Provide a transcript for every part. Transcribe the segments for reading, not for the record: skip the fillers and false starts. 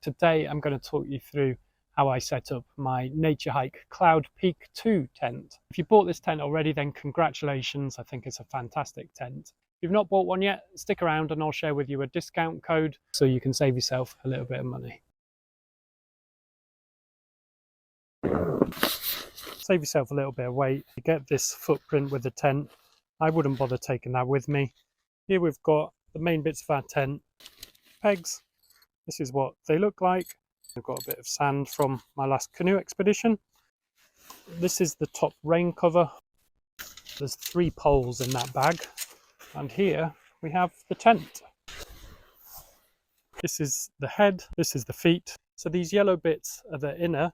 today I'm going to talk you through how I set up my Naturehike Cloud Peak 2 tent. If you bought this tent already, then congratulations. I think it's a fantastic tent. If you've not bought one yet, stick around and I'll share with you a discount code so you can save yourself a little bit of money. Save yourself a little bit of weight. You get this footprint with the tent. I wouldn't bother taking that with me. Here we've got the main bits of our tent. Pegs. This is what they look like. I've got a bit of sand from my last canoe expedition. This is the top rain cover. There's 3 poles in that bag. And here we have the tent. This is the head. This is the feet. So these yellow bits are the inner.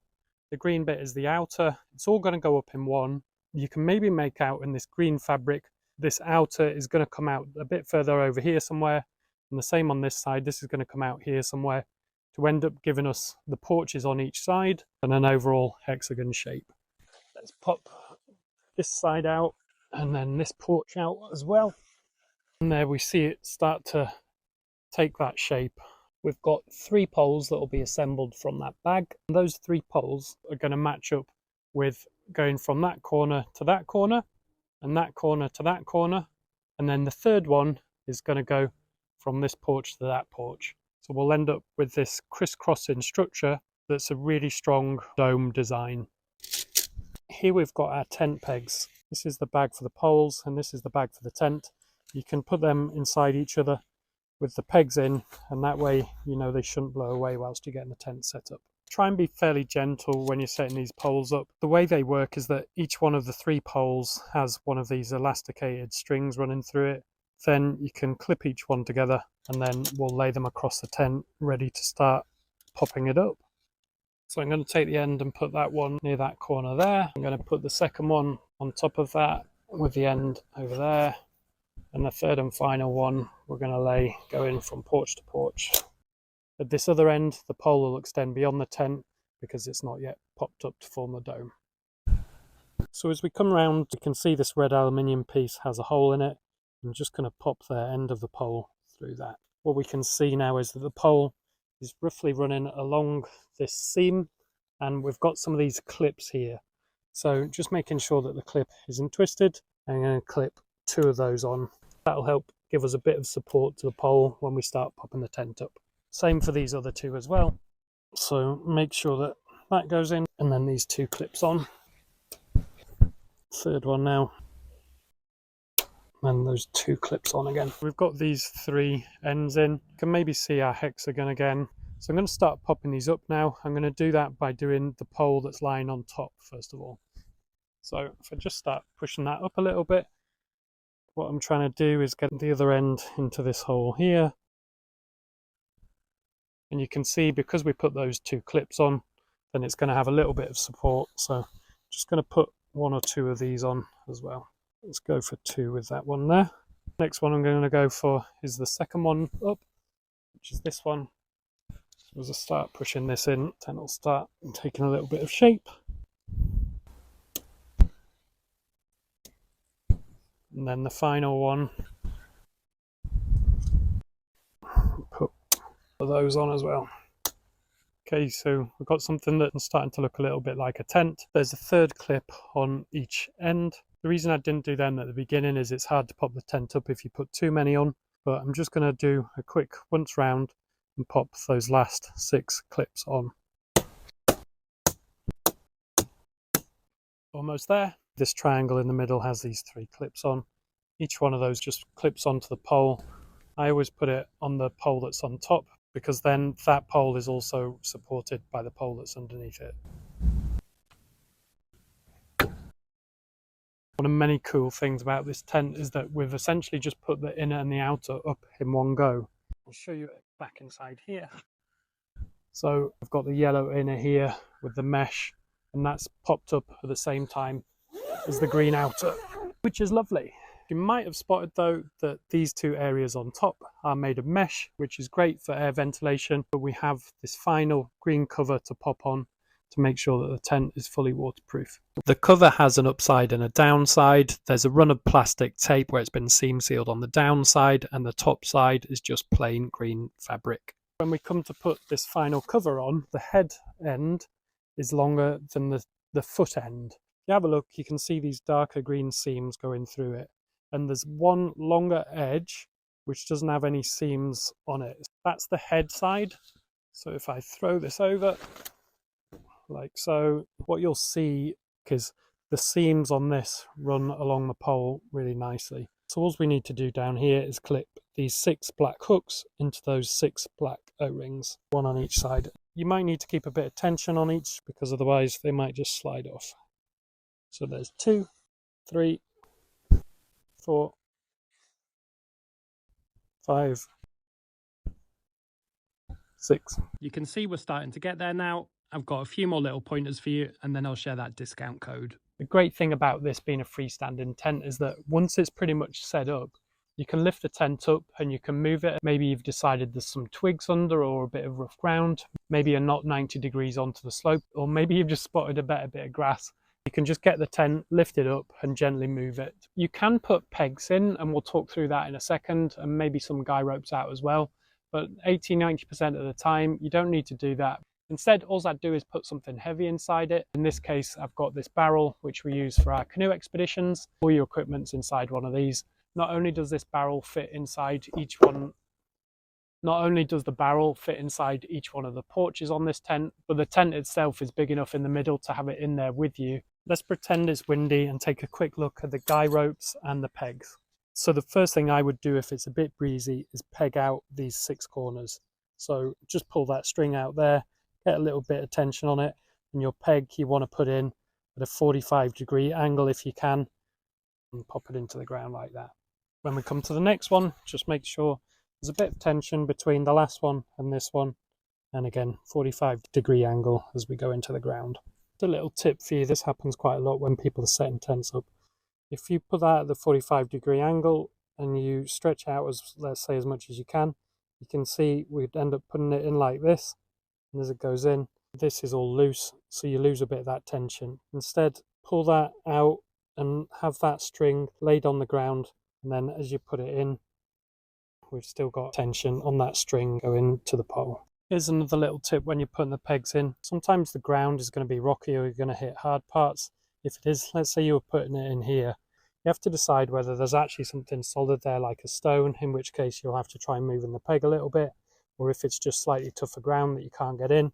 The green bit is the outer. It's all going to go up in one. You can maybe make out in this green fabric, this outer is going to come out a bit further over here somewhere. And the same on this side. This is going to come out here somewhere to end up giving us the porches on each side and an overall hexagon shape. Let's pop this side out and then this porch out as well. And there we see it start to take that shape. We've got 3 poles that will be assembled from that bag. And those 3 poles are going to match up with going from that corner to that corner and that corner to that corner. And then the third one is going to go from this porch to that porch. So we'll end up with this crisscrossing structure that's a really strong dome design. Here we've got our tent pegs. This is the bag for the poles and this is the bag for the tent. You can put them inside each other with the pegs in, and that way you know they shouldn't blow away whilst you're getting the tent set up. Try and be fairly gentle when you're setting these poles up. The way they work is that each one of the 3 poles has one of these elasticated strings running through it. Then you can clip each one together and then we'll lay them across the tent ready to start popping it up. So I'm going to take the end and put that one near that corner there. I'm going to put the second one on top of that with the end over there. And the third and final one we're going to lay going from porch to porch. At this other end, the pole will extend beyond the tent because it's not yet popped up to form the dome. So as we come around, you can see this red aluminium piece has a hole in it. I'm just going to pop the end of the pole through that. What we can see now is that the pole is roughly running along this seam, and we've got some of these clips here. So just making sure that the clip isn't twisted. I'm going to clip 2 of those on. That'll help give us a bit of support to the pole when we start popping the tent up. Same for these other 2 as well. So make sure that that goes in, and then these 2 clips on. Third one now. And those 2 clips on again. We've got these 3 ends in. You can maybe see our hexagon again. So I'm going to start popping these up now. I'm going to do that by doing the pole that's lying on top first of all. So if I just start pushing that up a little bit, what I'm trying to do is get the other end into this hole here. And you can see because we put those 2 clips on, then it's going to have a little bit of support. So I'm just going to put 1 or 2 of these on as well. Let's go for 2 with that one there. Next one I'm going to go for is the second one up, which is this one. So as I start pushing this in, then it'll start taking a little bit of shape. And then the final one, put those on as well. Okay, so we've got something that's starting to look a little bit like a tent. There's a 3rd clip on each end. The reason I didn't do them at the beginning is it's hard to pop the tent up if you put too many on, but I'm just going to do a quick once round and pop those last 6 clips on. Almost there. This triangle in the middle has these 3 clips on. Each one of those just clips onto the pole. I always put it on the pole that's on top because then that pole is also supported by the pole that's underneath it. One of the many cool things about this tent is that we've essentially just put the inner and the outer up in one go. I'll show you it back inside here. So I've got the yellow inner here with the mesh, and that's popped up at the same time as the green outer, which is lovely. You might have spotted though that these 2 areas on top are made of mesh, which is great for air ventilation, but we have this final green cover to pop on to make sure that the tent is fully waterproof. The cover has an upside and a downside. There's a run of plastic tape where it's been seam sealed on the downside, and the top side is just plain green fabric. When we come to put this final cover on, the head end is longer than the foot end. If you have a look, you can see these darker green seams going through it. And there's one longer edge which doesn't have any seams on it. That's the head side. So if I throw this over, like so, what you'll see is the seams on this run along the pole really nicely. So all we need to do down here is clip these 6 black hooks into those 6 black O-rings, one on each side. You might need to keep a bit of tension on each because otherwise they might just slide off. So there's 2, 3, 4, 5, 6. You can see we're starting to get there now. I've got a few more little pointers for you and then I'll share that discount code. The great thing about this being a freestanding tent is that once it's pretty much set up, you can lift the tent up and you can move it. Maybe you've decided there's some twigs under or a bit of rough ground. Maybe you're not 90 degrees onto the slope, or maybe you've just spotted a better bit of grass. You can just get the tent, lift it up and gently move it. You can put pegs in, and we'll talk through that in a second, and maybe some guy ropes out as well. But 80–90% of the time, you don't need to do that. Instead, all I'd do is put something heavy inside it. In this case, I've got this barrel, which we use for our canoe expeditions. All your equipment's inside one of these. Not only does this barrel fit inside each one, not only does the barrel fit inside each one of the porches on this tent, but the tent itself is big enough in the middle to have it in there with you. Let's pretend it's windy and take a quick look at the guy ropes and the pegs. So the first thing I would do if it's a bit breezy is peg out these 6 corners. So just pull that string out there, get a little bit of tension on it, and your peg you want to put in at a 45-degree angle if you can, and pop it into the ground like that. When we come to the next one, just make sure there's a bit of tension between the last one and this one, and again 45-degree angle as we go into the ground. A little tip for you, this happens quite a lot when people are setting tents up. If you put that at the 45-degree angle and you stretch out as, let's say, as much as you can see we'd end up putting it in like this, and as it goes in, this is all loose, so you lose a bit of that tension. Instead, pull that out and have that string laid on the ground, and then as you put it in, we've still got tension on that string going to the pole. Here's another little tip when you're putting the pegs in. Sometimes the ground is going to be rocky or you're going to hit hard parts. If it is, let's say you were putting it in here, you have to decide whether there's actually something solid there like a stone, in which case you'll have to try moving the peg a little bit, or if it's just slightly tougher ground that you can't get in.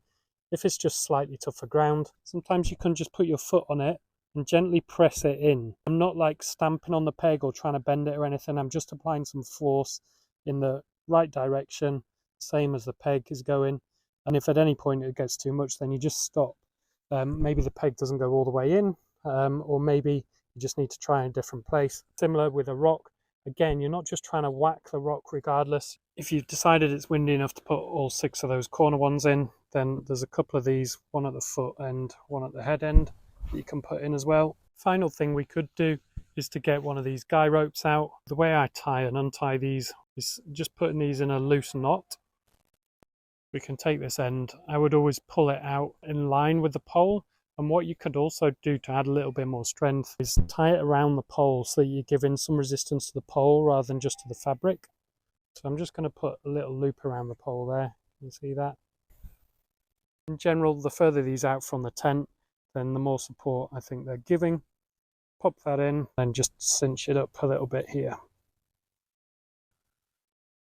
If it's just slightly tougher ground, sometimes you can just put your foot on it and gently press it in. I'm not like stamping on the peg or trying to bend it or anything. I'm just applying some force in the right direction, same as the peg is going. And if at any point it gets too much, then you just stop. Maybe the peg doesn't go all the way in, or maybe you just need to try a different place. Similar with a rock. Again, you're not just trying to whack the rock regardless. If you've decided it's windy enough to put all 6 of those corner ones in, then there's a couple of these, one at the foot end, one at the head end, that you can put in as well. Final thing we could do is to get one of these guy ropes out. The way I tie and untie these is just putting these in a loose knot. We can take this end. I would always pull it out in line with the pole. And what you could also do to add a little bit more strength is tie it around the pole so that you're giving some resistance to the pole rather than just to the fabric. So I'm just going to put a little loop around the pole there. You can see that. In general, the further these out from the tent, then the more support I think they're giving. Pop that in and just cinch it up a little bit here.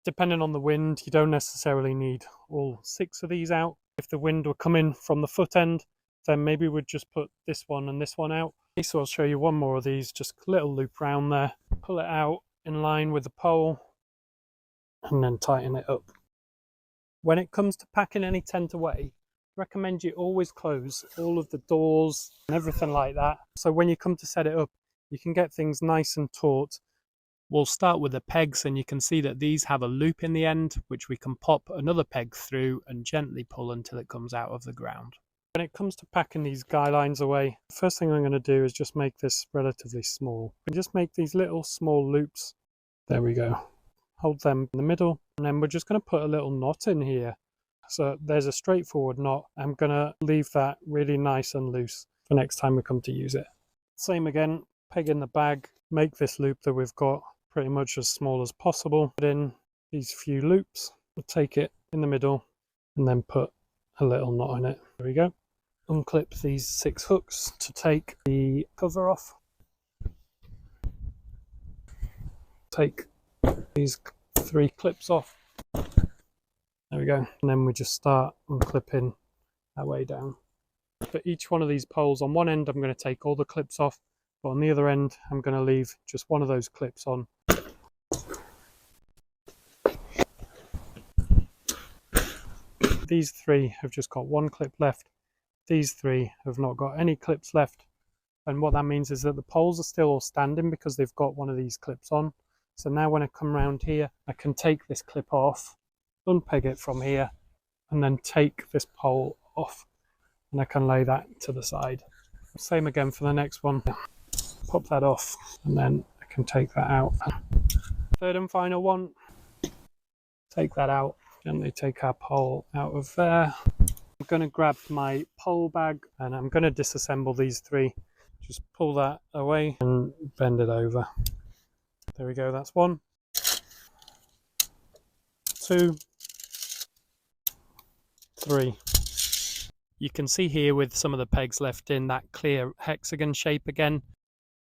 Depending on the wind, you don't necessarily need all 6 of these out. If the wind were coming from the foot end, then maybe we'd just put this one and this one out. So I'll show you one more of these, just a little loop around there. Pull it out in line with the pole and then tighten it up. When it comes to packing any tent away, I recommend you always close all of the doors and everything like that. So when you come to set it up, you can get things nice and taut. We'll start with the pegs, and you can see that these have a loop in the end, which we can pop another peg through and gently pull until it comes out of the ground. When it comes to packing these guy lines away, the first thing I'm going to do is just make this relatively small. And just make these little small loops. There we go. Hold them in the middle, and then we're just going to put a little knot in here. So there's a straightforward knot. I'm going to leave that really nice and loose for next time we come to use it. Same again, peg in the bag, make this loop that we've got pretty much as small as possible. Put in these few loops. We'll take it in the middle and then put a little knot in it. There we go. Unclip these 6 hooks to take the cover off. Take these 3 clips off. There we go. And then we just start unclipping our way down. For each one of these poles, on one end I'm going to take all the clips off, but on the other end I'm going to leave just one of those clips on. These 3 have just got 1 clip left. These 3 have not got any clips left. And what that means is that the poles are still all standing because they've got one of these clips on. So now when I come around here, I can take this clip off, unpeg it from here, and then take this pole off. And I can lay that to the side. Same again for the next one. Pop that off, and then I can take that out. Third and final one. Take that out. Gently take our pole out of there. I'm going to grab my pole bag and I'm going to disassemble these 3. Just pull that away and bend it over. There we go, that's 1, 2, 3. You can see here with some of the pegs left in that clear hexagon shape again.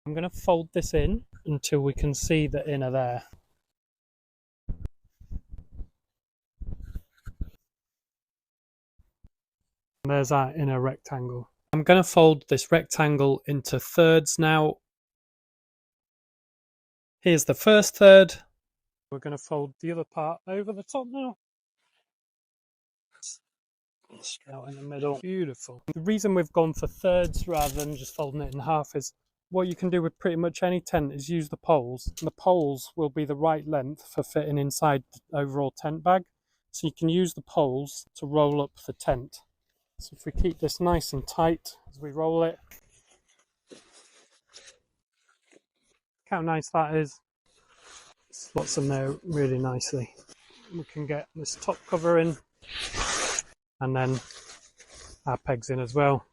I'm going to fold this in until we can see the inner there. There's our inner rectangle. I'm going to fold this rectangle into thirds now. Here's the first third. We're going to fold the other part over the top now. Straight out in the middle. Beautiful. The reason we've gone for thirds rather than just folding it in half is what you can do with pretty much any tent is use the poles. The poles will be the right length for fitting inside the overall tent bag. So you can use the poles to roll up the tent. So if we keep this nice and tight as we roll it, look how nice that is. Slots in there really nicely. We can get this top cover in and then our pegs in as well.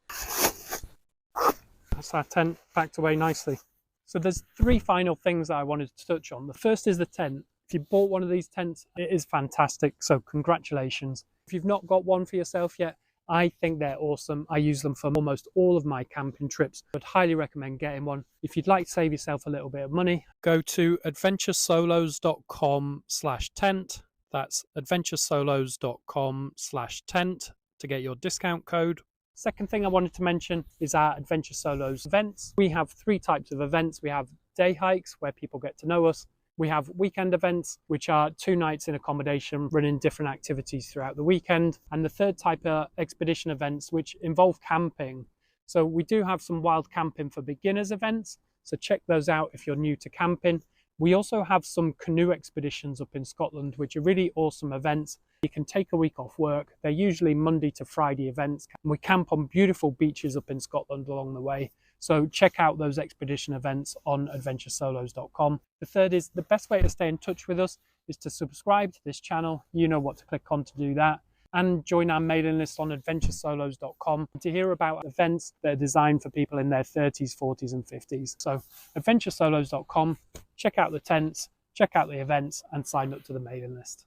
That's our tent packed away nicely. So there's 3 final things that I wanted to touch on. The first is the tent. If you bought one of these tents, it is fantastic, so congratulations. If you've not got one for yourself yet, I think they're awesome. I use them for almost all of my camping trips. I'd highly recommend getting one. If you'd like to save yourself a little bit of money, go to adventuresolos.com/tent. That's adventuresolos.com/tent to get your discount code. Second thing I wanted to mention is our Adventure Solos events. We have 3 types of events. We have day hikes where people get to know us. We have weekend events, which are 2 nights in accommodation, running different activities throughout the weekend. And the third type are expedition events, which involve camping. So we do have some wild camping for beginners events. So check those out if you're new to camping. We also have some canoe expeditions up in Scotland, which are really awesome events. You can take a week off work. They're usually Monday to Friday events. And we camp on beautiful beaches up in Scotland along the way. So check out those expedition events on adventuresolos.com. The third is the best way to stay in touch with us is to subscribe to this channel. You know what to click on to do that. And join our mailing list on adventuresolos.com to hear about events that are designed for people in their 30s, 40s and 50s. So adventuresolos.com, check out the tents, check out the events and sign up to the mailing list.